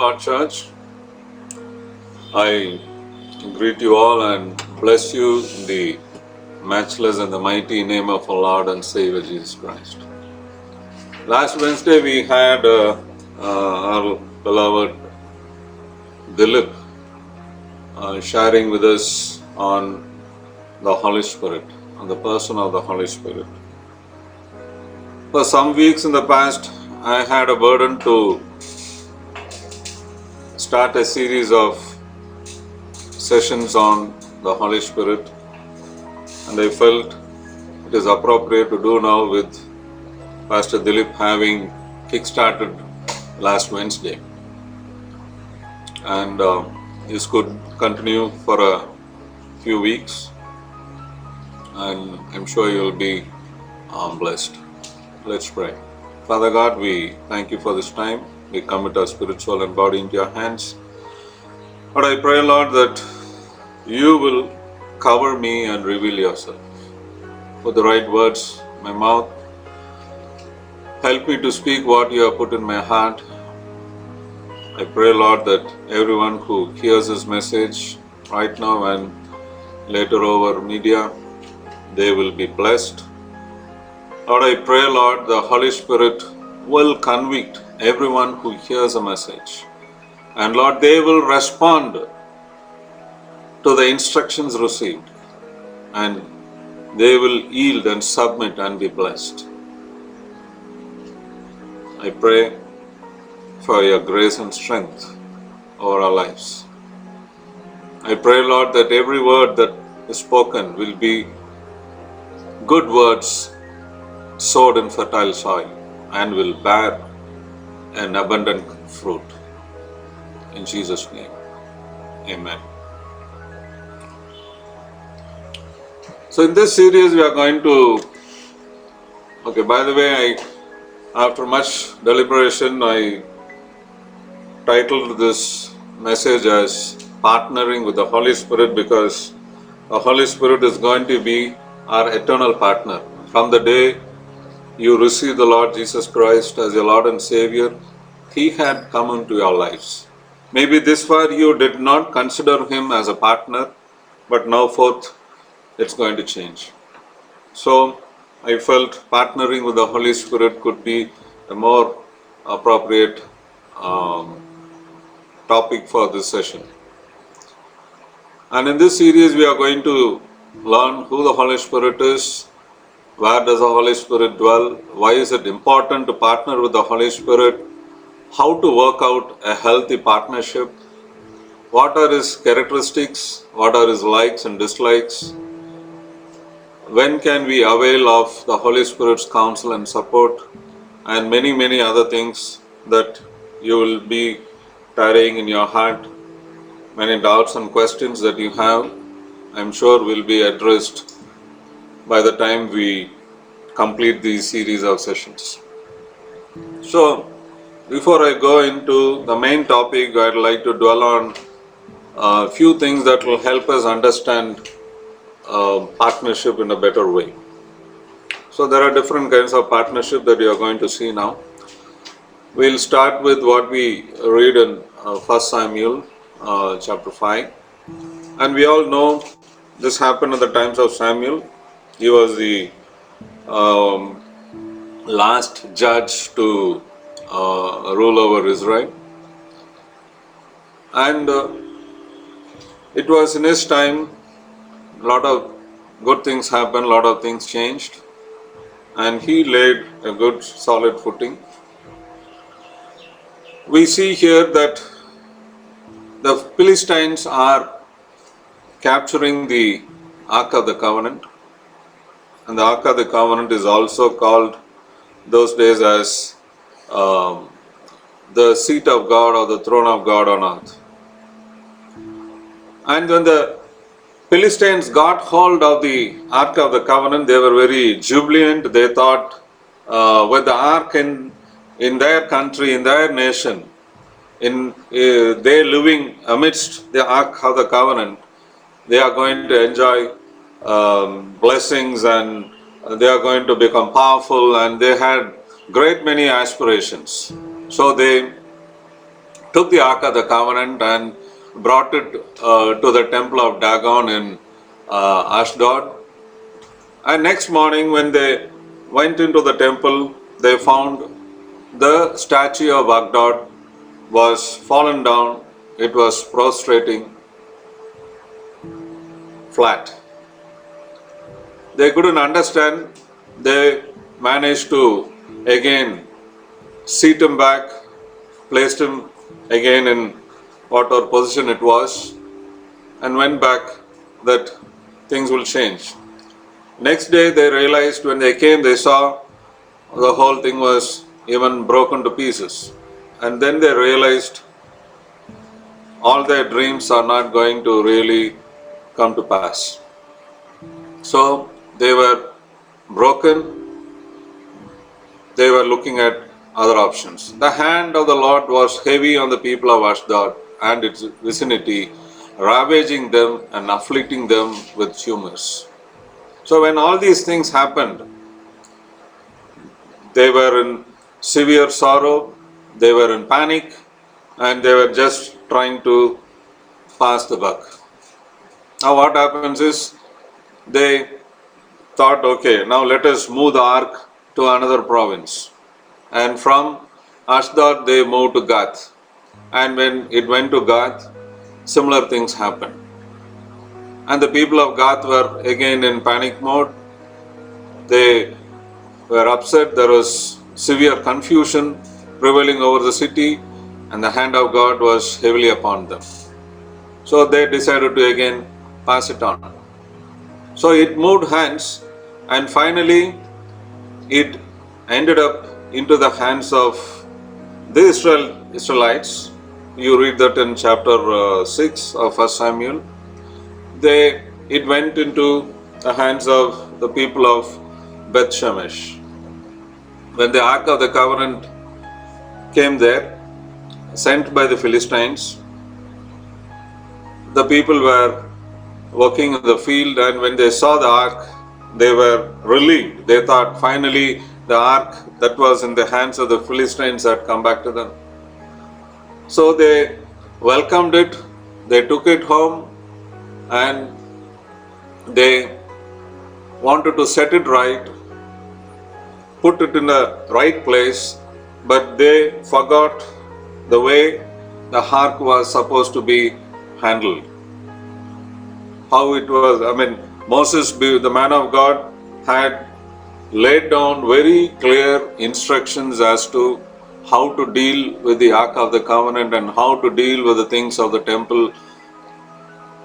Lord Church. I greet you all and bless you in the matchless and the mighty name of our Lord and Savior Jesus Christ. Last Wednesday we had our beloved Dilip sharing with us on the Holy Spirit, on the person of the Holy Spirit. For some weeks in the past, I had a burden to start a series of sessions on the Holy Spirit, and I felt it is appropriate to do now with Pastor Dilip having kick-started last Wednesday. And this could continue for a few weeks, and I'm sure you'll be blessed. Let's pray. Father God, we thank you for this time. We commit our spirit, soul, and body into your hands. But I pray, Lord, that you will cover me and reveal yourself. Put the right words in my mouth. Help me to speak what you have put in my heart. I pray, Lord, that everyone who hears this message right now and later over media, they will be blessed. Lord, I pray, Lord, the Holy Spirit will convict everyone who hears a message. And Lord, they will respond to the instructions received. And they will yield and submit and be blessed. I pray for your grace and strength over our lives. I pray, Lord, that every word that is spoken will be good words sowed in fertile soil and will bear an abundant fruit. In Jesus' name, amen. So in this series we are going to, by the way, after much deliberation, I titled this message as Partnering with the Holy Spirit, because the Holy Spirit is going to be our eternal partner. From the day you receive the Lord Jesus Christ as your Lord and Savior, He had come into your lives. Maybe this far you did not consider Him as a partner, but now forth it's going to change. So I felt partnering with the Holy Spirit could be a more appropriate topic for this session. And in this series we are going to learn who the Holy Spirit is, where does the Holy Spirit dwell, why is it important to partner with the Holy Spirit, how to work out a healthy partnership, what are His characteristics, what are His likes and dislikes, when can we avail of the Holy Spirit's counsel and support, and many, many other things that you will be carrying in your heart. Many doubts and questions that you have, I'm sure will be addressed by the time we complete these series of sessions. So, before I go into the main topic, I'd like to dwell on a few things that will help us understand partnership in a better way. So there are different kinds of partnership that you are going to see now. We'll start with what we read in 1 Samuel chapter 5. And we all know this happened at the times of Samuel. He was the last judge to rule over Israel. And it was in his time, a lot of good things happened, a lot of things changed, and he laid a good solid footing. We see here that the Philistines are capturing the Ark of the Covenant, and the Ark of the Covenant is also called those days as the seat of God or the throne of God on earth. And when the Philistines got hold of the Ark of the Covenant, they were very jubilant. They thought with the Ark in their country, in their nation, they living amidst the Ark of the Covenant, they are going to enjoy blessings, and they are going to become powerful, and they had great many aspirations. So they took the Ark of the Covenant and brought it to the temple of Dagon in Ashdod. And next morning, when they went into the temple, they found the statue of Baghdad was fallen down. It was prostrating flat. They couldn't understand. They managed to again seat him back, placed him again in whatever position it was, and went back that things will change. Next day they realized, when they came, they saw the whole thing was even broken to pieces. And then they realized all their dreams are not going to really come to pass. So they were broken. They were looking at other options. The hand of the Lord was heavy on the people of Ashdod and its vicinity, ravaging them and afflicting them with tumors. So when all these things happened, they were in severe sorrow, they were in panic, and they were just trying to pass the buck. Now what happens is, they thought, okay, now let us move the ark to another province. And from Ashdod they moved to Gath. And when it went to Gath, similar things happened. And the people of Gath were again in panic mode. They were upset. There was severe confusion prevailing over the city, and the hand of God was heavily upon them. So they decided to again pass it on. So it moved hands, and finally it ended up into the hands of the Israelites. You read that in chapter 6 of 1 Samuel. It went into the hands of the people of Beth Shemesh. When the Ark of the Covenant came there, sent by the Philistines, the people were working in the field, and when they saw the ark, they were relieved. They thought finally the ark that was in the hands of the Philistines had come back to them. So they welcomed it, they took it home, and they wanted to set it right, put it in the right place, but they forgot the way the ark was supposed to be handled. How it was, Moses, the man of God, had laid down very clear instructions as to how to deal with the Ark of the Covenant and how to deal with the things of the temple.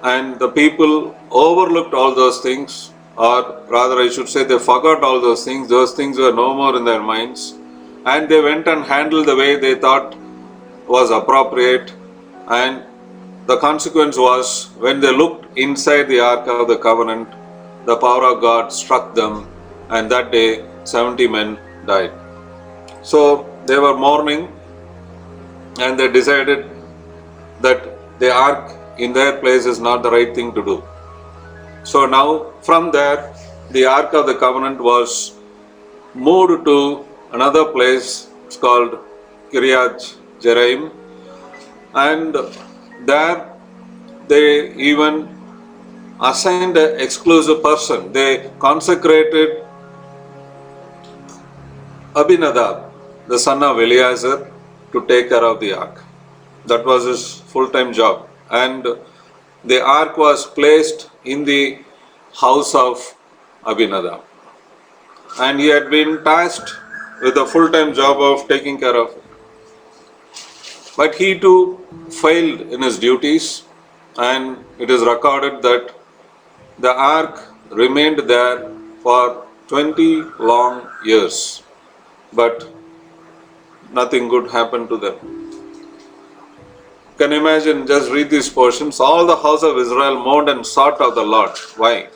And the people overlooked all those things, or rather I should say they forgot all those things. Those things were no more in their minds. And they went and handled the way they thought was appropriate. And the consequence was, when they looked inside the Ark of the Covenant, the power of God struck them, and that day 70 men died. So they were mourning, and they decided that the ark in their place is not the right thing to do. So now from there, the Ark of the Covenant was moved to another place. It's called Kiryat Jearim, and there they even assigned an exclusive person. They consecrated Abinadab, the son of Eleazar, to take care of the ark. That was his full-time job. And the ark was placed in the house of Abinadab. And he had been tasked with a full-time job of taking care of it. But he too failed in his duties, and it is recorded that the ark remained there for 20 long years, but nothing good happened to them. Can you imagine? Just read these portions. All the house of Israel mourned and sought of the Lord. Why?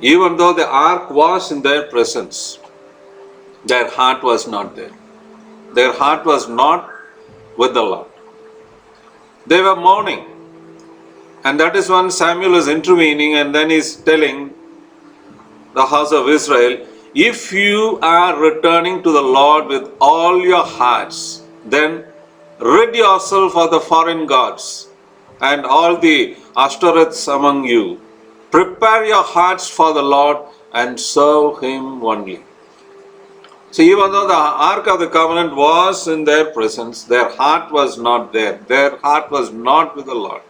Even though the ark was in their presence, their heart was not there. Their heart was not with the Lord. They were mourning. And that is when Samuel is intervening, and then he's telling the house of Israel, if you are returning to the Lord with all your hearts, then rid yourself of the foreign gods and all the Ashtoreths among you. Prepare your hearts for the Lord and serve Him only. So even though the Ark of the Covenant was in their presence, their heart was not there. Their heart was not with the Lord.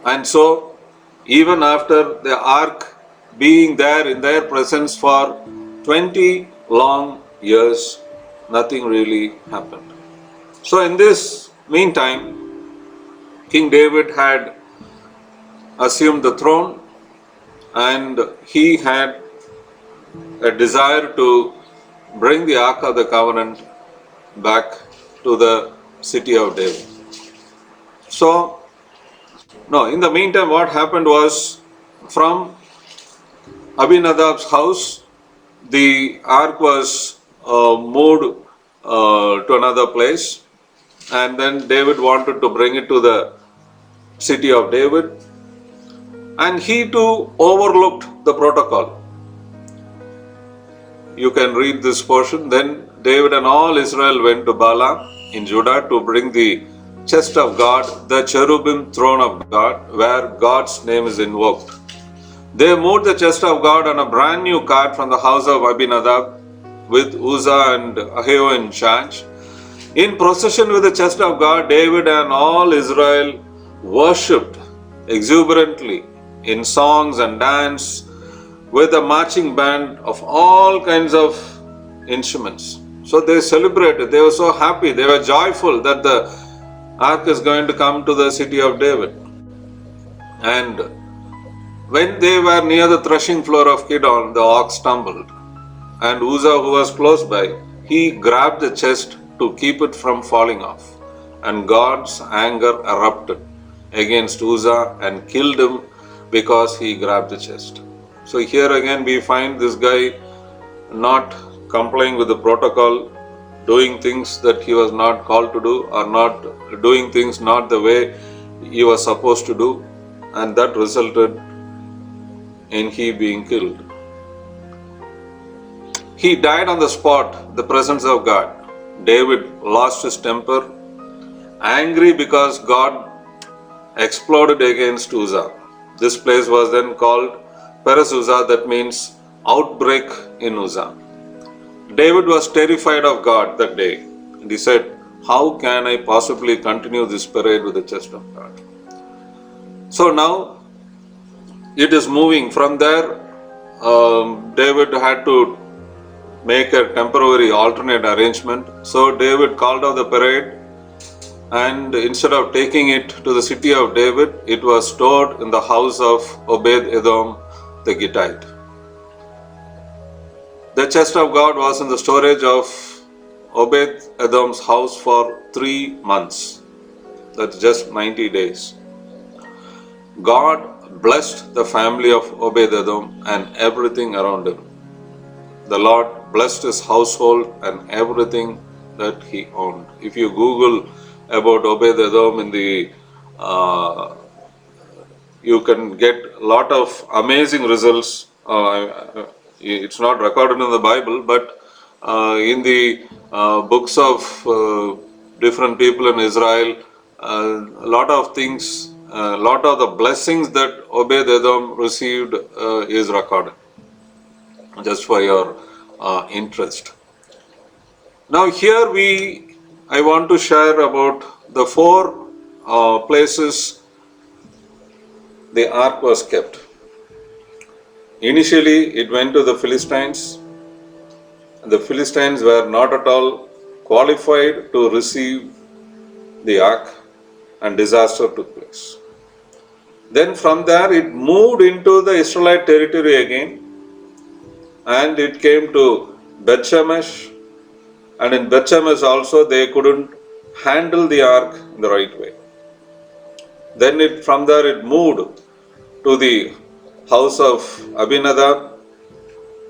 And so, even after the Ark being there in their presence for 20 long years, nothing really happened. So in this meantime, King David had assumed the throne and he had a desire to bring the Ark of the Covenant back to the city of David. So, no, in the meantime, what happened was from Abinadab's house, the ark was moved to another place, and then David wanted to bring it to the city of David, and he too overlooked the protocol. You can read this portion. Then David and all Israel went to Bala in Judah to bring the chest of God, the cherubim throne of God, where God's name is invoked. They moved the chest of God on a brand new cart from the house of Abinadab with Uzzah and Ahio in charge. In procession with the chest of God, David and all Israel worshipped exuberantly in songs and dance with a marching band of all kinds of instruments. So they celebrated, they were so happy, they were joyful that the ark is going to come to the city of David. And when they were near the threshing floor of Kidon, the ox stumbled, and Uzzah, who was close by, he grabbed the chest to keep it from falling off. And God's anger erupted against Uzzah and killed him because he grabbed the chest. So here again we find this guy not complying with the protocol, doing things that he was not called to do, or not doing things not the way he was supposed to do, and that resulted in he being killed. He died on the spot, the presence of God. David lost his temper, angry because God exploded against Uzzah. This place was then called Perez Uzzah, that means outbreak in Uzzah. David was terrified of God that day, and he said, how can I possibly continue this parade with the chest of God? So now it is moving from there. David had to make a temporary alternate arrangement. So David called off the parade, and instead of taking it to the city of David, it was stored in the house of Obed Edom the Gittite. The chest of God was in the storage of Obed Edom's house for 3 months. That's just 90 days. God blessed the family of Obed Edom and everything around him. The Lord blessed his household and everything that he owned. If you Google about Obed Edom in the you can get a lot of amazing results. It's not recorded in the Bible, but in the books of different people in Israel, a lot of things, a lot of the blessings that Obed Edom received is recorded. Just for your interest. Now here I want to share about the 4 places the ark was kept. Initially it went to the Philistines. The Philistines were not at all qualified to receive the ark, and disaster took place. Then from there it moved into the Israelite territory again, and it came to Beth-Shemesh, and in Beth-Shemesh also they couldn't handle the ark in the right way. Then from there it moved to the house of Abinadab,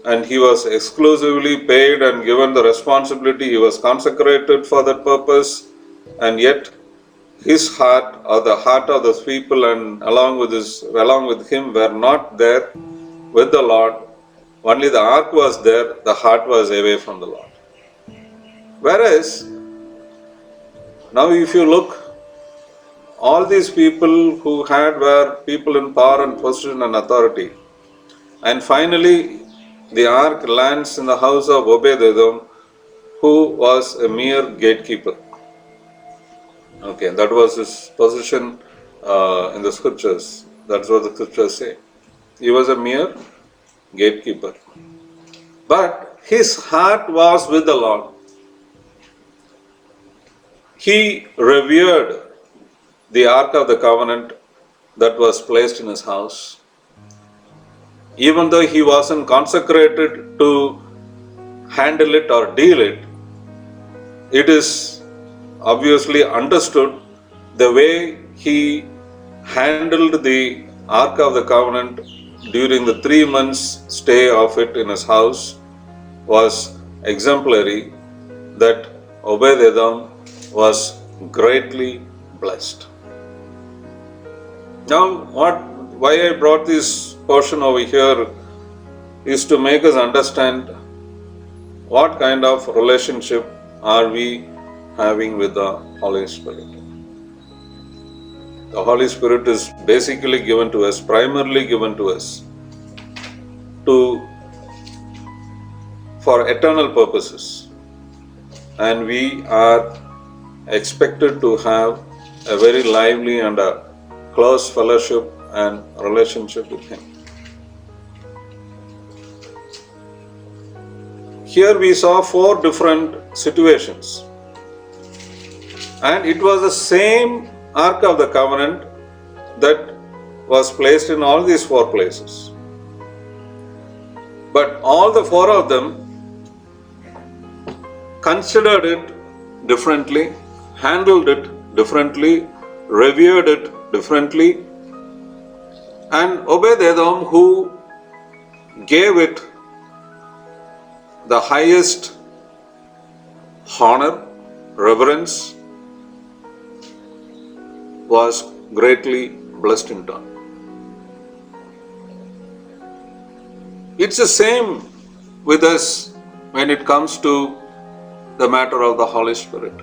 and he was exclusively paid and given the responsibility. He was consecrated for that purpose, and yet his heart, or the heart of those people and along with him, were not there with the Lord. Only the ark was there, the heart was away from the Lord. Whereas Now if you look, all these people who had were people in power and position and authority. And finally, the ark lands in the house of Obed-Edom, who was a mere gatekeeper. Okay, that was his position in the scriptures. That's what the scriptures say. He was a mere gatekeeper. But his heart was with the Lord. He revered the Ark of the Covenant that was placed in his house. Even though he wasn't consecrated to handle it or deal it, it is obviously understood the way he handled the Ark of the Covenant during the 3 months stay of it in his house was exemplary, that Obed-Edom was greatly blessed. Now, why I brought this portion over here is to make us understand what kind of relationship are we having with the Holy Spirit. The Holy Spirit is basically given to us, primarily given to us, for eternal purposes. And we are expected to have a very lively and a close fellowship and relationship with Him. Here we saw 4 different situations. And it was the same Ark of the Covenant that was placed in all these 4 places. But all the 4 of them considered it differently, handled it differently, revered it differently. And Obed-Edom, who gave it the highest honor, reverence, was greatly blessed in turn. It's the same with us when it comes to the matter of the Holy Spirit.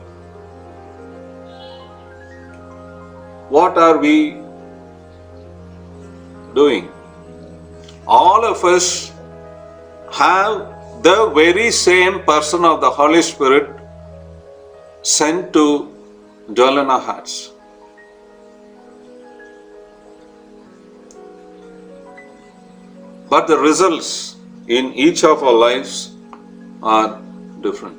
What are we doing? All of us have the very same person of the Holy Spirit sent to dwell in our hearts. But the results in each of our lives are different.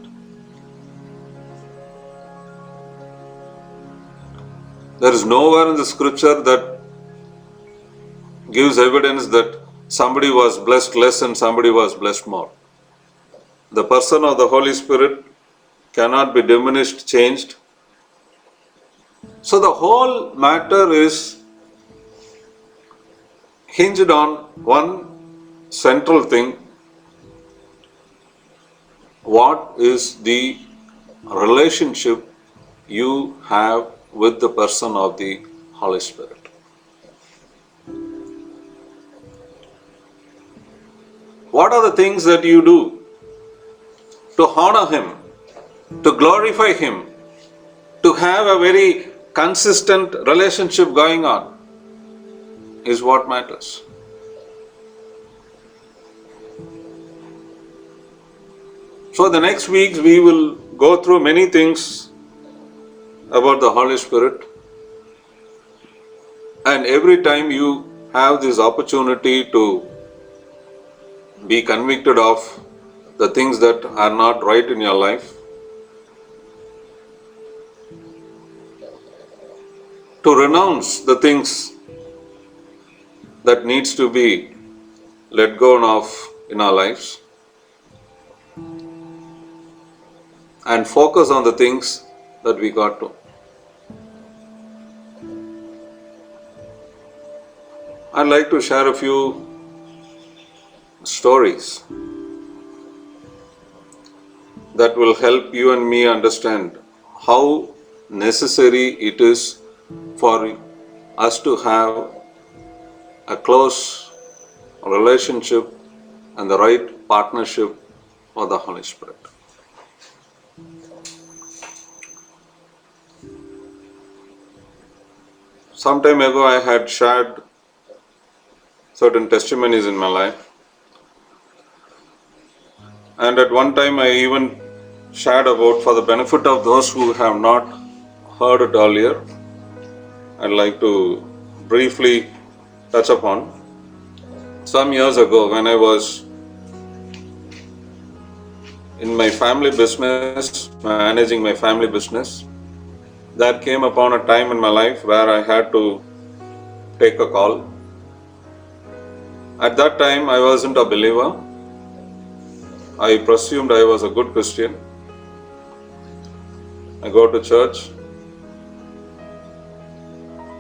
There is nowhere in the scripture that gives evidence that somebody was blessed less and somebody was blessed more. The person of the Holy Spirit cannot be diminished, changed. So the whole matter is hinged on one central thing. What is the relationship you have with the person of the Holy Spirit? What are the things that you do to honor Him, to glorify Him, to have a very consistent relationship going on, is what matters. So the next weeks we will go through many things about the Holy Spirit, and every time you have this opportunity to be convicted of the things that are not right in your life, to renounce the things that needs to be let go of in our lives, and focus on the things that we got to. I'd like to share a few stories that will help you and me understand how necessary it is for us to have a close relationship and the right partnership with the Holy Spirit. some time ago I had shared certain testimonies in my life, and at one time I even shared about, for the benefit of those who have not heard it earlier, I'd like to briefly touch upon. Some years ago, when I was in my family business, managing my family business, there came upon a time in my life where I had to take a call. At that time, I wasn't a believer. I presumed I was a good Christian. I go to church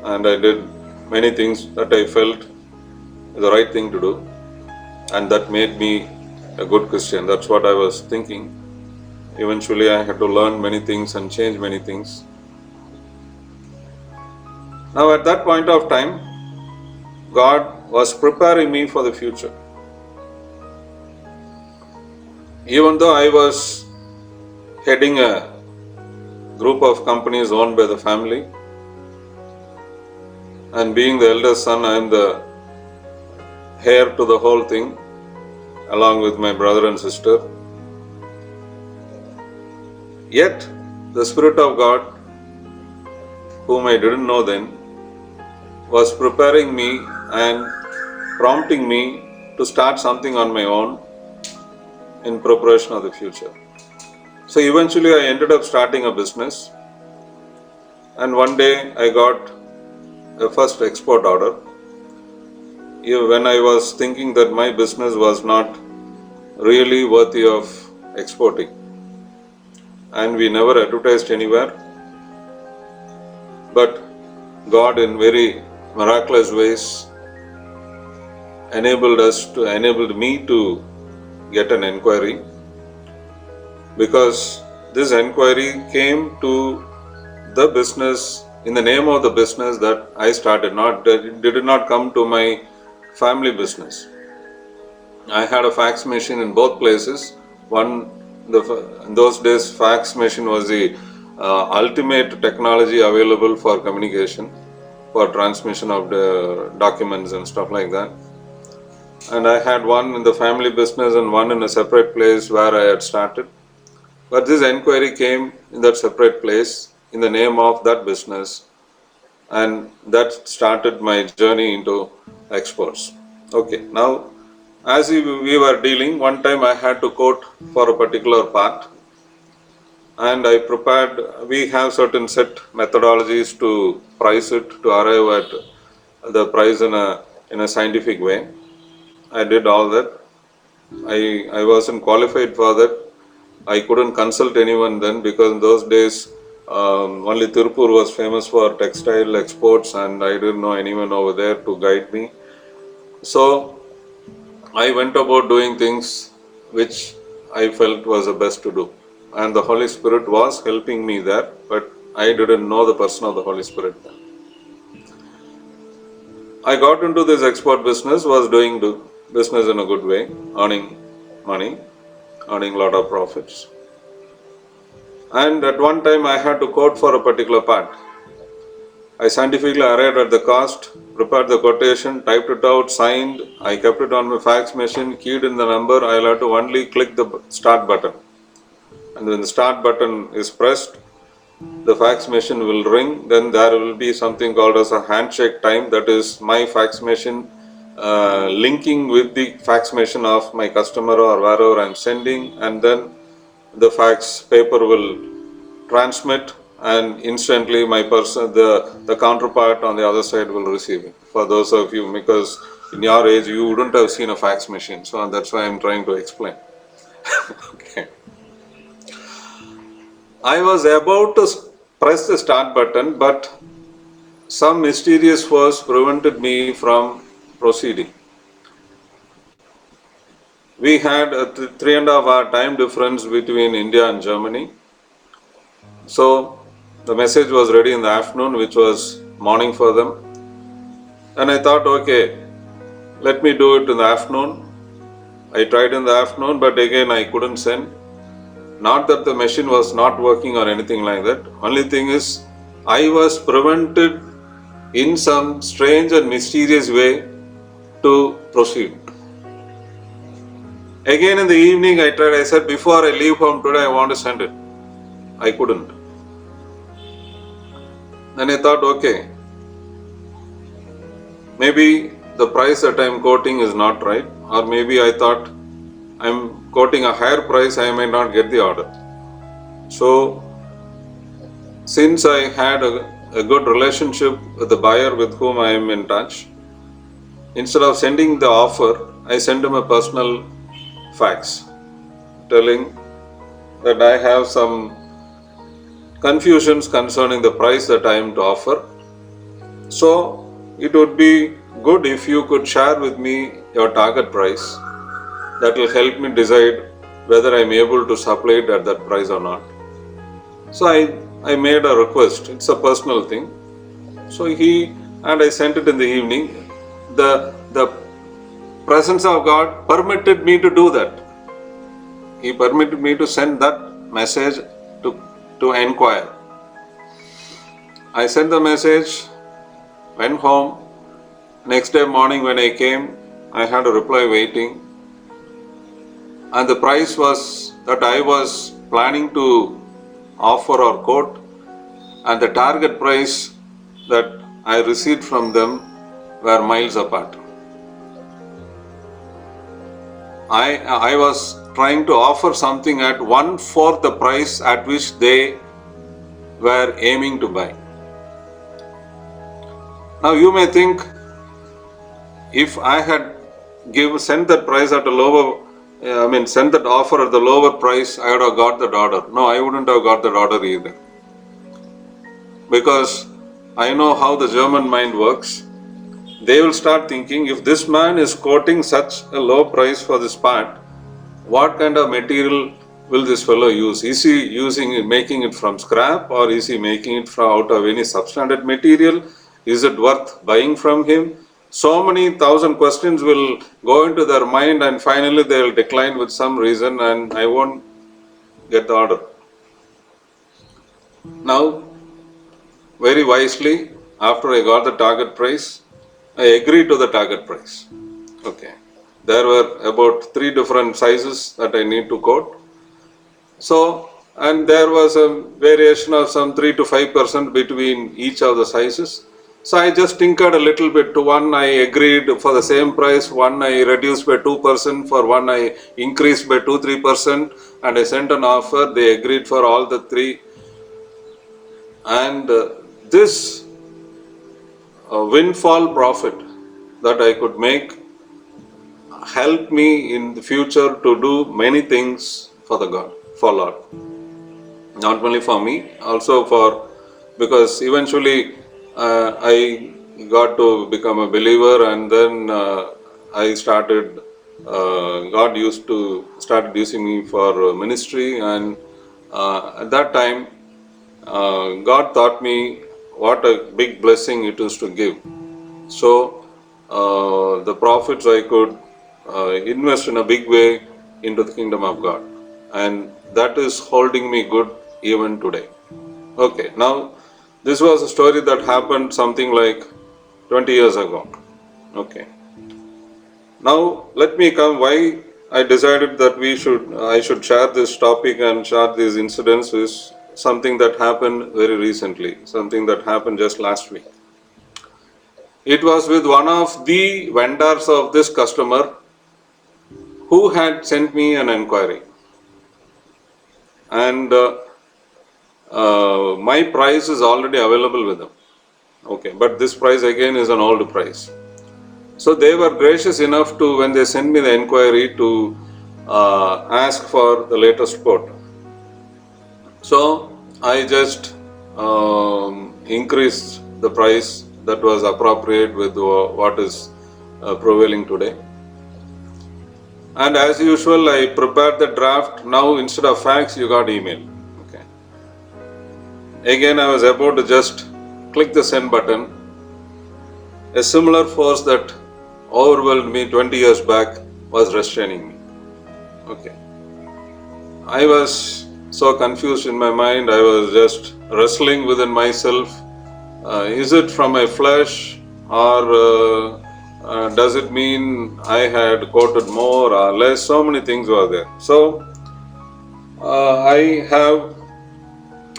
and I did many things that I felt the right thing to do, and that made me a good Christian. That's what I was thinking. Eventually, I had to learn many things and change many things. Now, at that point of time, God was preparing me for the future. Even though I was heading a group of companies owned by the family, and being the eldest son, I am the heir to the whole thing, along with my brother and sister. Yet, the Spirit of God, whom I didn't know then, was preparing me and prompting me to start something on my own in preparation of the future. So eventually I ended up starting a business, and one day I got a first export order. When I was thinking that my business was not really worthy of exporting, and we never advertised anywhere, but God in very miraculous ways enabled me to get an inquiry, because this inquiry came to the business in the name of the business that I started. It did not come to my family business. I had a fax machine in both places. In those days, fax machine was the ultimate technology available for communication, for transmission of the documents and stuff like that. And I had one in the family business and one in a separate place where I had started. But this inquiry came in that separate place in the name of that business, and that started my journey into exports. Okay, now as we were dealing, one time I had to quote for a particular part, and I prepared. We have certain set methodologies to price it, to arrive at the price in a scientific way. I did all that. I wasn't qualified for that. I couldn't consult anyone then, because in those days only Tirupur was famous for textile exports, and I didn't know anyone over there to guide me. So I went about doing things which I felt was the best to do, and the Holy Spirit was helping me there, but I didn't know the person of the Holy Spirit then. I got into this export business, was doing business in a good way, earning money, earning a lot of profits. And at one time I had to quote for a particular part. I scientifically arrived at the cost, prepared the quotation, typed it out, signed. I kept it on my fax machine, keyed in the number. I'll have to only click the start button. And when the start button is pressed, the fax machine will ring. Then there will be something called as a handshake time. That is my fax machine linking with the fax machine of my customer or wherever I'm sending, and then the fax paper will transmit, and instantly my person, the counterpart on the other side will receive it. For those of you, because in your age you wouldn't have seen a fax machine, so that's why I'm trying to explain. Okay. I was about to press the start button, but some mysterious force prevented me from proceeding. We had a 3.5 hour time difference between India and Germany. So the message was ready in the afternoon, which was morning for them. And I thought, okay, let me do it in the afternoon. I tried in the afternoon, but again I couldn't send. Not that the machine was not working or anything like that. Only thing is, I was prevented in some strange and mysterious way to proceed. Again in the evening I tried, I said, before I leave home today I want to send it. I couldn't. Then I thought, okay, maybe the price that I am quoting is not right, or maybe I thought I am quoting a higher price, I may not get the order. So since I had a good relationship with the buyer with whom I am in touch, instead of sending the offer, I sent him a personal fax telling that I have some confusions concerning the price that I am to offer. So it would be good if you could share with me your target price. That will help me decide whether I am able to supply it at that price or not. So I made a request. It's a personal thing. So I sent it in the evening. The presence of God permitted me to do that. He permitted me to send that message to inquire. I sent the message, went home. Next day morning when I came, I had a reply waiting. And the price was that I was planning to offer or quote, and the target price that I received from them were miles apart. I was trying to offer something at 1/4 the price at which they were aiming to buy. Now you may think, if I had sent that price at a lower, sent that offer at the lower price, I would have got that order. No, I wouldn't have got that order either. Because I know how the German mind works. They will start thinking, if this man is quoting such a low price for this part, what kind of material will this fellow use? Is he making it from scrap, or is he making it out of any substandard material? Is it worth buying from him? So many thousand questions will go into their mind, and finally they will decline with some reason, and I won't get the order. Now, very wisely, after I got the target price, I agreed to the target price. Okay. There were about 3 different sizes that I need to quote. So, and there was a variation of some 3 to 5% between each of the sizes. So I just tinkered a little bit. To one I agreed for the same price, one I reduced by 2%, for one I increased by 2-3%, and I sent an offer. They agreed for all the 3. And this windfall profit that I could make helped me in the future to do many things for Lord. Not only for me, also because eventually I got to become a believer, and then I started, God started using me for ministry, and at that time God taught me what a big blessing it is to give. So the profits I could invest in a big way into the kingdom of God, and that is holding me good even today. Okay, now this was a story that happened something like 20 years ago. Okay, now let me come why I decided that I should share this topic and share these incidents is something that happened very recently, something that happened just last week. It was with one of the vendors of this customer who had sent me an inquiry, and my price is already available with them. Okay, but this price again is an old price. So they were gracious enough to, when they sent me the inquiry, to ask for the latest quote. So I just increased the price that was appropriate with what is prevailing today. And as usual, I prepared the draft. Now instead of fax, you got email. Okay. Again, I was about to just click the send button. A similar force that overwhelmed me 20 years back was restraining me. Okay. I was so confused in my mind. I was just wrestling within myself Is it from my flesh, or does it mean I had quoted more or less? So many things were there. So I have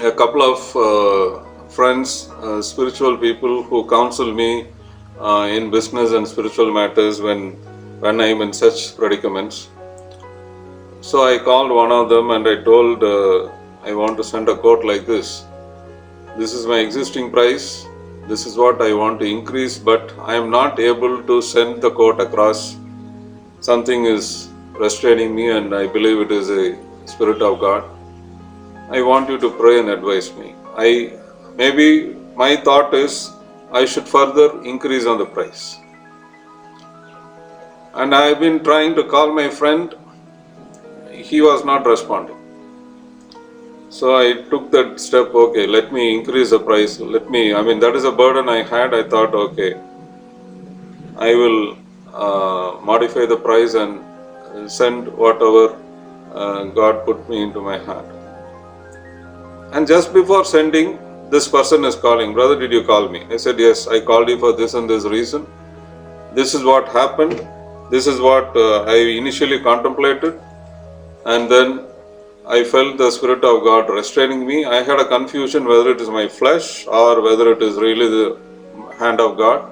a couple of friends, spiritual people who counsel me in business and spiritual matters when I am in such predicaments. So I called one of them and I told, I want to send a quote like this. This is my existing price. This is what I want to increase, but I am not able to send the quote across. Something is restraining me, and I believe it is a spirit of God. I want you to pray and advise me. Maybe my thought is I should further increase on the price. And I have been trying to call my friend. He was not responding. So I took that step, okay, let me increase the price. That is a burden I had. I thought, okay, I will modify the price and send whatever God put me into my heart. And just before sending, this person is calling, brother, did you call me? I said, yes, I called you for this and this reason. This is what happened. This is what I initially contemplated. And then I felt the Spirit of God restraining me. I had a confusion whether it is my flesh or whether it is really the hand of God.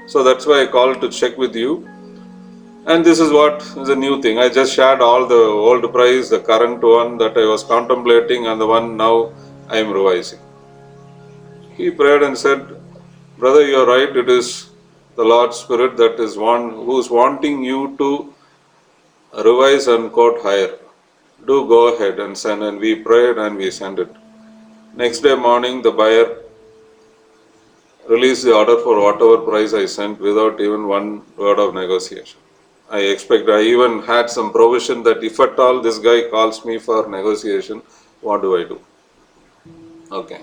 So that's why I called to check with you. And this is what is a new thing. I just shared all the old price, the current one that I was contemplating, and the one now I am revising. He prayed and said, brother, you are right. It is the Lord's Spirit that is one who is wanting you to revise and quote higher. Do go ahead and send. And we prayed and we sent it. Next day morning, the buyer released the order for whatever price I sent without even one word of negotiation. I even had some provision that if at all this guy calls me for negotiation, what do I do? Okay.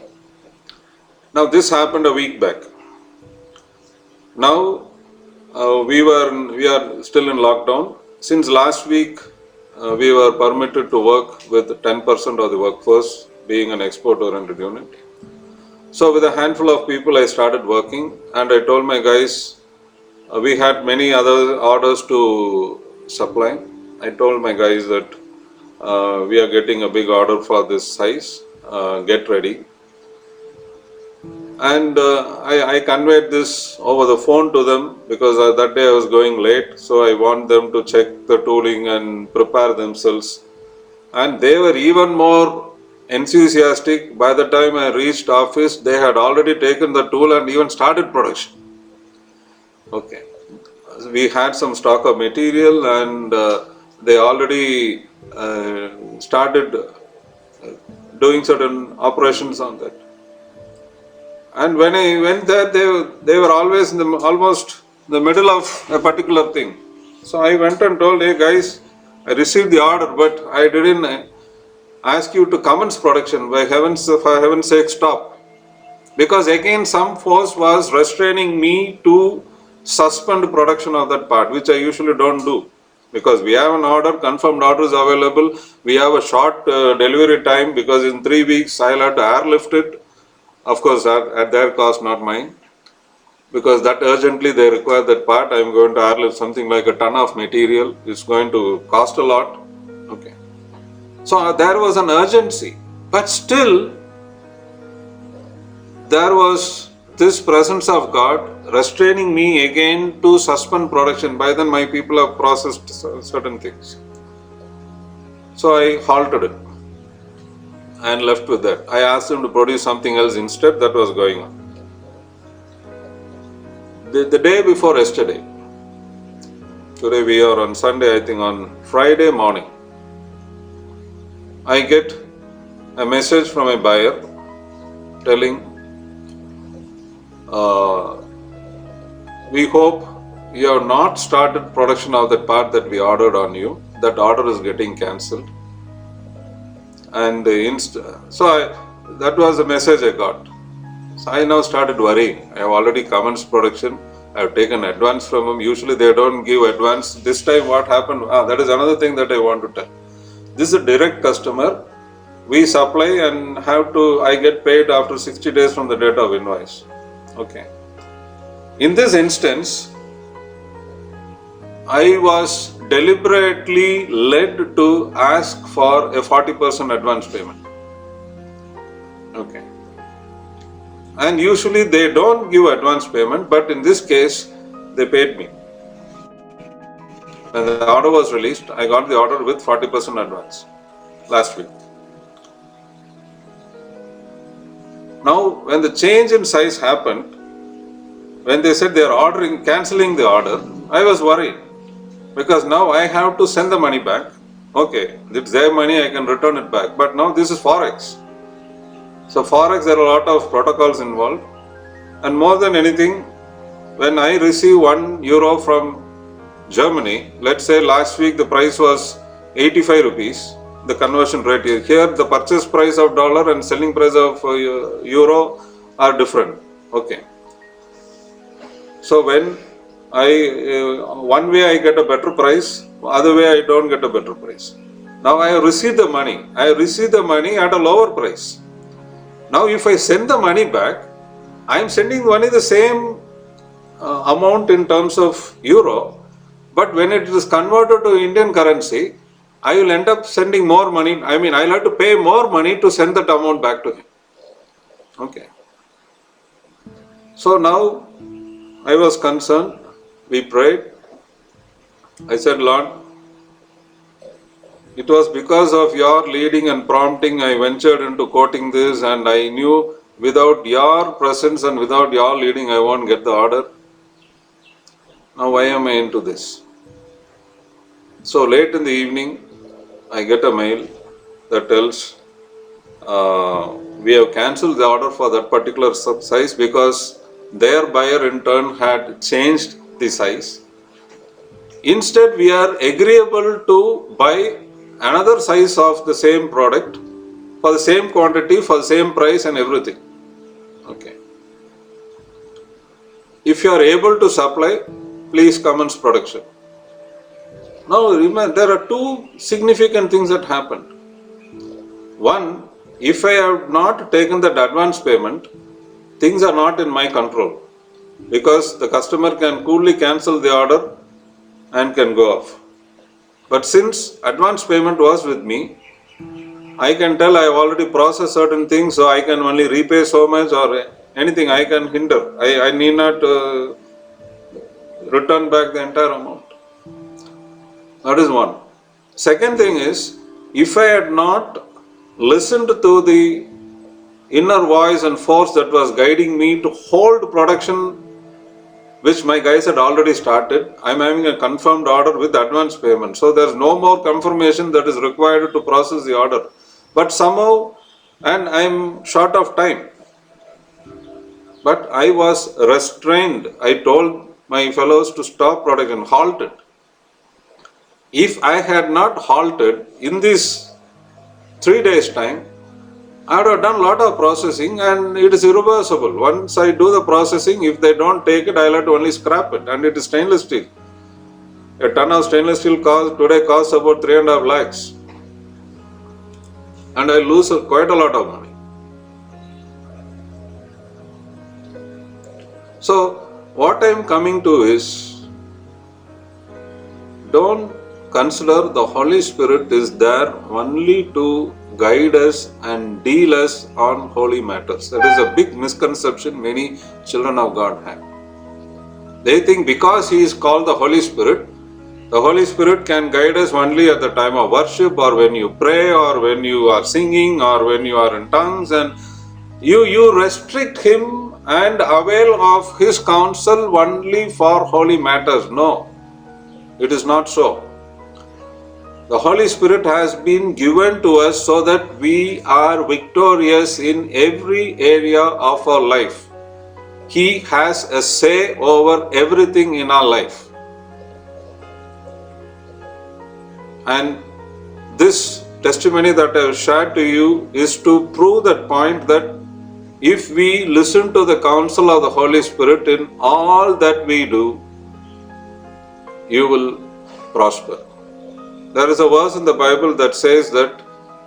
Now this happened a week back. Now we are still in lockdown. Since last week, we were permitted to work with 10% of the workforce, being an export-oriented unit. So with a handful of people, I started working, and I told my guys, we had many other orders to supply. I told my guys that we are getting a big order for this size, get ready. And I conveyed this over the phone to them because that day I was going late. So I want them to check the tooling and prepare themselves. And they were even more enthusiastic. By the time I reached office, they had already taken the tool and even started production. Okay. We had some stock of material, and they already started doing certain operations on that. And when I went there, they were always in almost the middle of a particular thing. So I went and told, hey guys, I received the order, but I didn't ask you to commence production. For heaven's sake, stop. Because again, some force was restraining me to suspend production of that part, which I usually don't do. Because we have an order, confirmed order is available. We have a short delivery time because in 3 weeks I'll have to airlift it. Of course, at their cost, not mine. Because that urgently they require that part. I'm going to airlift something like a ton of material. It's going to cost a lot. Okay. So there was an urgency. But still, there was this presence of God restraining me again to suspend production. By then my people have processed certain things. So I halted it and left with that. I asked them to produce something else instead. That was going on. The day before yesterday, today we are on Sunday, I think on Friday morning, I get a message from a buyer telling, we hope you have not started production of that part that we ordered on you. That order is getting cancelled. And that was the message I got. So I now started worrying. I have already commenced production. I have taken advance from them. Usually they don't give advance. This time what happened? That is another thing that I want to tell. This is a direct customer. We supply and I get paid after 60 days from the date of invoice. Okay. In this instance, I was deliberately led to ask for a 40% advance payment. Okay. And usually they don't give advance payment, but in this case, they paid me. When the order was released, I got the order with 40% advance last week. Now, when the change in size happened, when they said they are cancelling the order, I was worried because now I have to send the money back. Okay, it's their money, I can return it back. But now this is Forex. So Forex, there are a lot of protocols involved. And more than anything, when I receive €1 from Germany, let's say last week the price was 85 rupees, the conversion rate is here, the purchase price of dollar and selling price of euro are different. Okay. So when one way I get a better price, other way I don't get a better price. Now I have received the money. I received the money at a lower price. Now if I send the money back, I am sending only the same amount in terms of euro, but when it is converted to Indian currency, I will end up sending more money. I mean, I'll have to pay more money to send that amount back to him. Okay. So now I was concerned. We prayed. I said, Lord, it was because of your leading and prompting I ventured into quoting this, and I knew without your presence and without your leading I won't get the order. Now why am I into this? So late in the evening, I get a mail that tells we have cancelled the order for that particular size because their buyer in turn had changed the size. Instead, we are agreeable to buy another size of the same product for the same quantity, for the same price and everything. Okay. If you are able to supply, please commence production. Now remember, there are two significant things that happened. One, if I have not taken that advance payment, things are not in my control because the customer can coolly cancel the order and can go off. But since advance payment was with me, I can tell I have already processed certain things, so I can only repay so much or anything I can hinder. I need not return back the entire amount. That is one. Second thing is, if I had not listened to the inner voice and force that was guiding me to hold production, which my guys had already started, I am having a confirmed order with advance payment. So there is no more confirmation that is required to process the order. But somehow, and I am short of time, but I was restrained. I told my fellows to stop production, halt it. If I had not halted in this 3 days time, I would have done a lot of processing and it is irreversible. Once I do the processing, if they don't take it, I'll have to only scrap it, and it is stainless steel. A ton of stainless steel today costs about 3.5 lakhs. And I lose quite a lot of money. So what I am coming to is, don't consider the Holy Spirit is there only to guide us and deal us on holy matters. That is a big misconception many children of God have. They think because He is called the Holy Spirit can guide us only at the time of worship, or when you pray, or when you are singing, or when you are in tongues, and you restrict Him and avail of His counsel only for holy matters. No, it is not so. The Holy Spirit has been given to us so that we are victorious in every area of our life. He has a say over everything in our life. And this testimony that I have shared to you is to prove that point, that if we listen to the counsel of the Holy Spirit in all that we do, you will prosper. There is a verse in the Bible that says that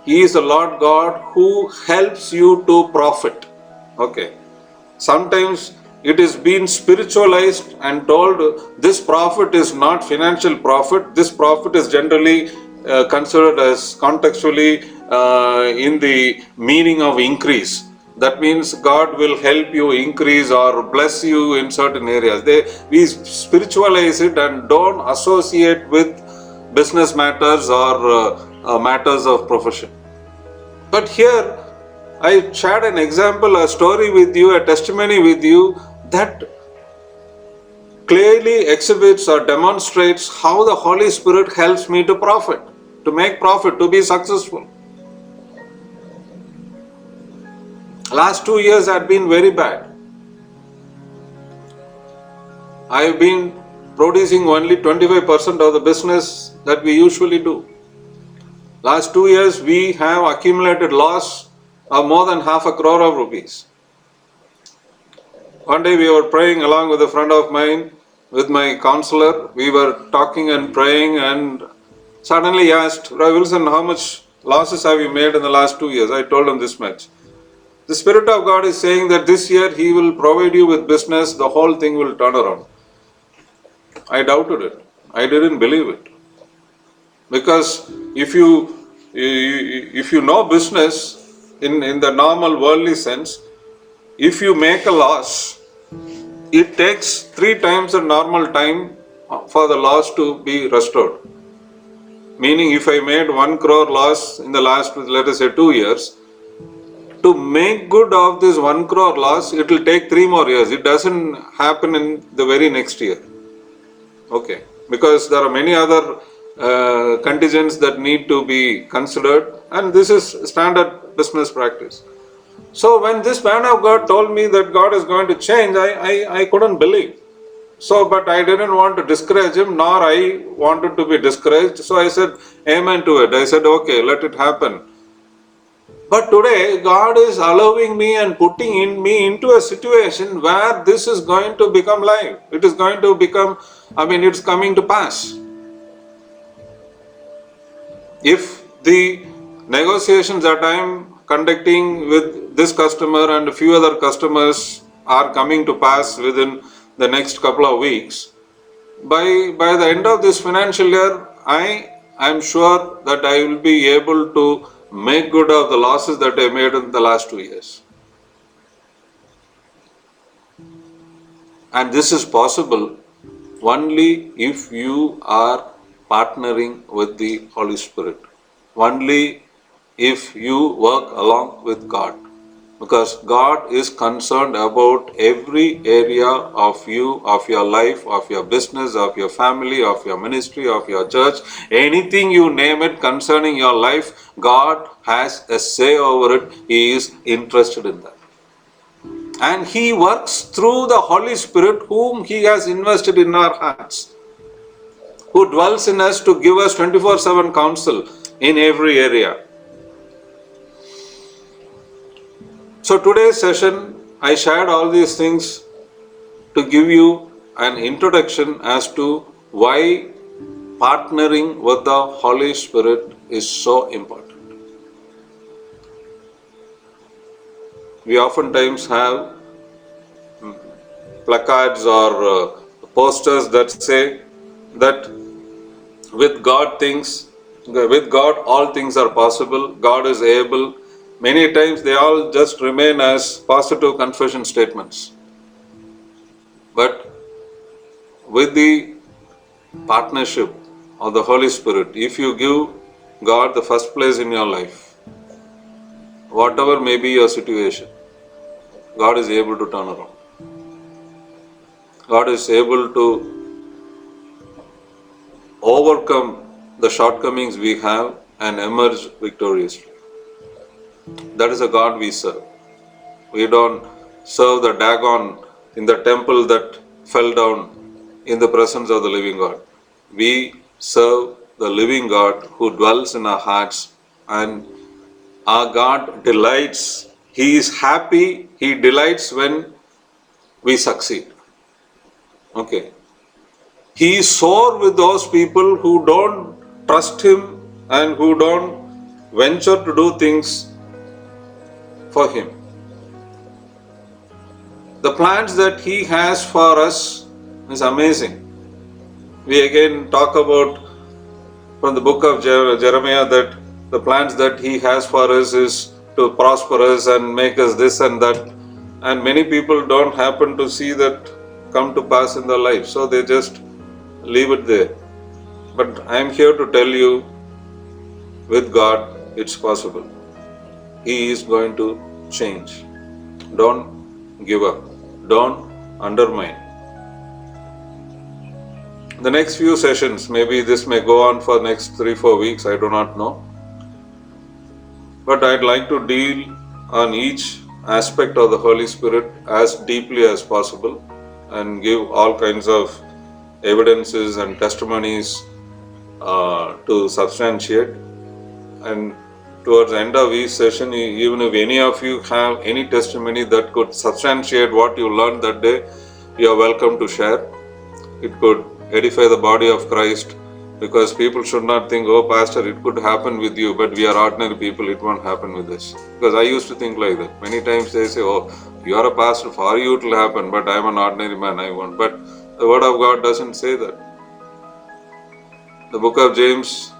He is the Lord God who helps you to profit. Okay. Sometimes it is been spiritualized and told this profit is not financial profit. This profit is generally considered as contextually in the meaning of increase. That means God will help you increase or bless you in certain areas. We spiritualize it and don't associate with business matters or matters of profession. But here I shared an example, a story with you, a testimony with you that clearly exhibits or demonstrates how the Holy Spirit helps me to profit, to make profit, to be successful. Last 2 years had been very bad. I have been producing only 25% of the business that we usually do. Last 2 years we have accumulated loss of more than half a crore of rupees. One day we were praying along with a friend of mine, with my counselor. We were talking and praying, and suddenly he asked, Roy Wilson, how much losses have you made in the last 2 years? I told him this much. The Spirit of God is saying that this year He will provide you with business, the whole thing will turn around. I doubted it. I didn't believe it. Because if you know business in the normal worldly sense, if you make a loss, it takes 3 times the normal time for the loss to be restored. Meaning if I made 1 crore loss in the last, let us say 2 years, to make good of this 1 crore loss, it will take 3 more years. It doesn't happen in the very next year. Okay. Because there are many other contingents that need to be considered, and this is standard business practice. So when this man of God told me that God is going to change, I couldn't believe. So, but I didn't want to discourage him, nor I wanted to be discouraged. So I said amen to it. I said, okay, let it happen. But today, God is allowing me and putting me into a situation where this is going to become live. It is going to become, it's coming to pass. If the negotiations that I am conducting with this customer and a few other customers are coming to pass within the next couple of weeks, by the end of this financial year, I am sure that I will be able to make good of the losses that I made in the last 2 years. And this is possible only if you are partnering with the Holy Spirit. Only if you work along with God. Because God is concerned about every area of you, of your life, of your business, of your family, of your ministry, of your church. Anything you name it concerning your life, God has a say over it. He is interested in that. And He works through the Holy Spirit whom He has invested in our hearts, who dwells in us to give us 24/7 counsel in every area. So today's session, I shared all these things to give you an introduction as to why partnering with the Holy Spirit is so important. We oftentimes have placards or posters that say that with God all things are possible, God is able. Many times they all just remain as positive confession statements. But with the partnership of the Holy Spirit, if you give God the first place in your life, whatever may be your situation, God is able to turn around. God is able to overcome the shortcomings we have and emerge victoriously. That is a God we serve. We don't serve the Dagon in the temple that fell down in the presence of the living God. We serve the living God who dwells in our hearts, and our God delights. He is happy. He delights when we succeed. Okay. He is sore with those people who don't trust Him and who don't venture to do things for Him. The plans that He has for us is amazing. We again talk about from the book of Jeremiah that the plans that He has for us is to prosper us and make us this and that. And many people don't happen to see that come to pass in their life. So they just leave it there. But I am here to tell you, with God, it's possible. He is going to change. Don't give up. Don't undermine. The next few sessions, maybe this may go on for next 3-4 weeks, I do not know. But I'd like to deal on each aspect of the Holy Spirit as deeply as possible and give all kinds of evidences and testimonies to substantiate. And towards the end of each session, even if any of you have any testimony that could substantiate what you learned that day, you are welcome to share. It could edify the body of Christ, because people should not think, oh pastor, it could happen with you, but we are ordinary people, it won't happen with us. Because I used to think like that. Many times they say, oh, you are a pastor, for you it will happen, but I am an ordinary man, I won't. But the word of God doesn't say that. The book of James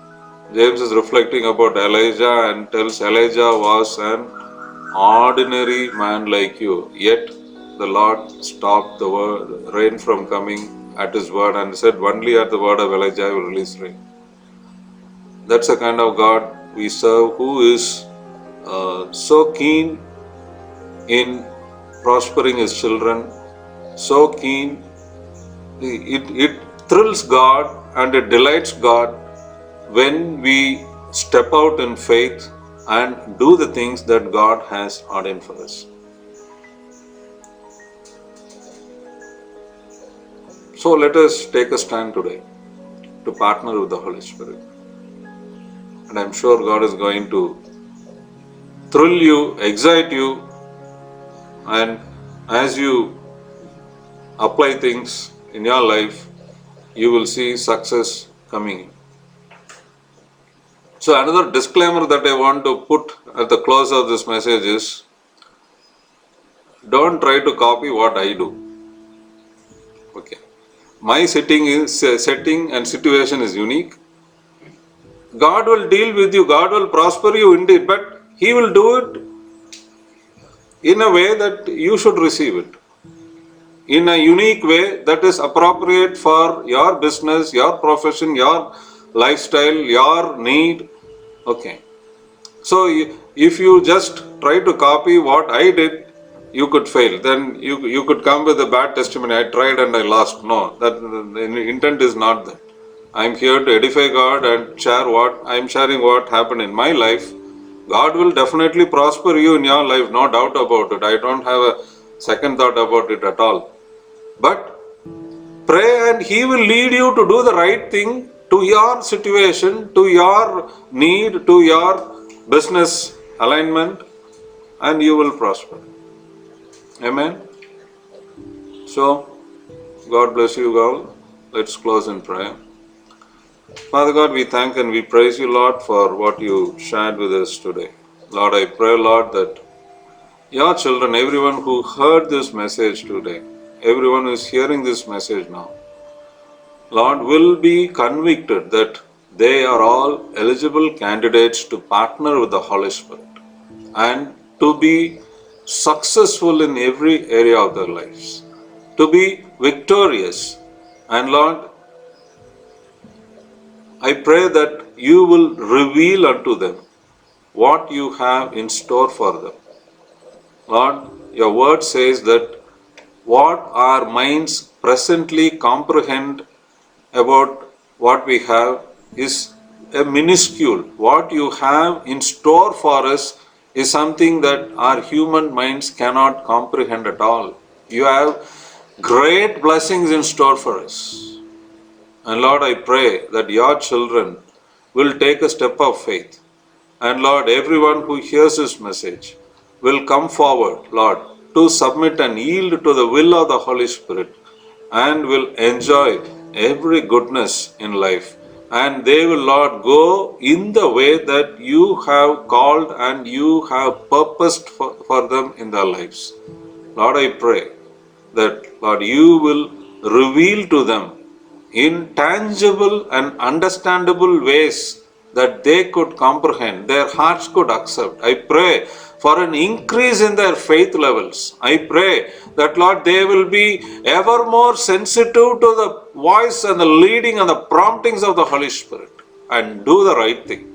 is reflecting about Elijah and tells Elijah was an ordinary man like you, yet the Lord stopped the rain from coming at His word and said, only at the word of Elijah I will release rain. That's the kind of God we serve, who is so keen in prospering His children, so keen. It thrills God and it delights God when we step out in faith and do the things that God has ordained for us. So let us take a stand today to partner with the Holy Spirit. And I'm sure God is going to thrill you, excite you, and as you apply things in your life, you will see success coming in. So another disclaimer that I want to put at the close of this message is, don't try to copy what I do. Okay. My setting and situation is unique. God will deal with you, God will prosper you indeed, but He will do it in a way that you should receive it. In a unique way that is appropriate for your business, your profession, your lifestyle, your need. Okay. So if you just try to copy what I did, you could fail. Then you could come with a bad testimony. I tried and I lost. No, that the intent is not that. I'm here to edify God and share what I'm sharing what happened in my life. God will definitely prosper you in your life, no doubt about it. I don't have a second thought about it at all. But pray and He will lead you to do the right thing to your situation, to your need, to your business alignment, and you will prosper. Amen. So, God bless you all. Let's close in prayer. Father God, we thank and we praise you, Lord, for what you shared with us today. Lord, I pray, Lord, that your children, everyone who heard this message today, everyone who is hearing this message now, Lord, will be convicted that they are all eligible candidates to partner with the Holy Spirit and to be successful in every area of their lives, to be victorious. And Lord, I pray that you will reveal unto them what you have in store for them. Lord, your word says that what our minds presently comprehend about what we have is a minuscule. What you have in store for us is something that our human minds cannot comprehend at all. You have great blessings in store for us. And Lord, I pray that your children will take a step of faith. And Lord, everyone who hears this message will come forward, Lord, to submit and yield to the will of the Holy Spirit and will enjoy every goodness in life. And they will, Lord, go in the way that you have called and you have purposed for them in their lives. Lord, I pray that, Lord, you will reveal to them in tangible and understandable ways that they could comprehend, their hearts could accept. I pray for an increase in their faith levels. I pray that, Lord, they will be ever more sensitive to the voice and the leading and the promptings of the Holy Spirit and do the right thing.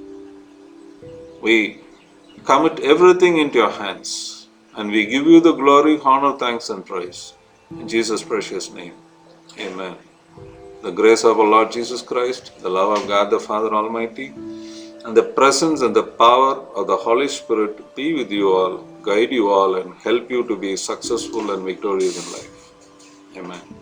We commit everything into your hands and we give you the glory, honor, thanks, and praise. In Jesus' precious name, amen. The grace of our Lord Jesus Christ, the love of God the Father Almighty, and the presence and the power of the Holy Spirit be with you all, guide you all, and help you to be successful and victorious in life. Amen.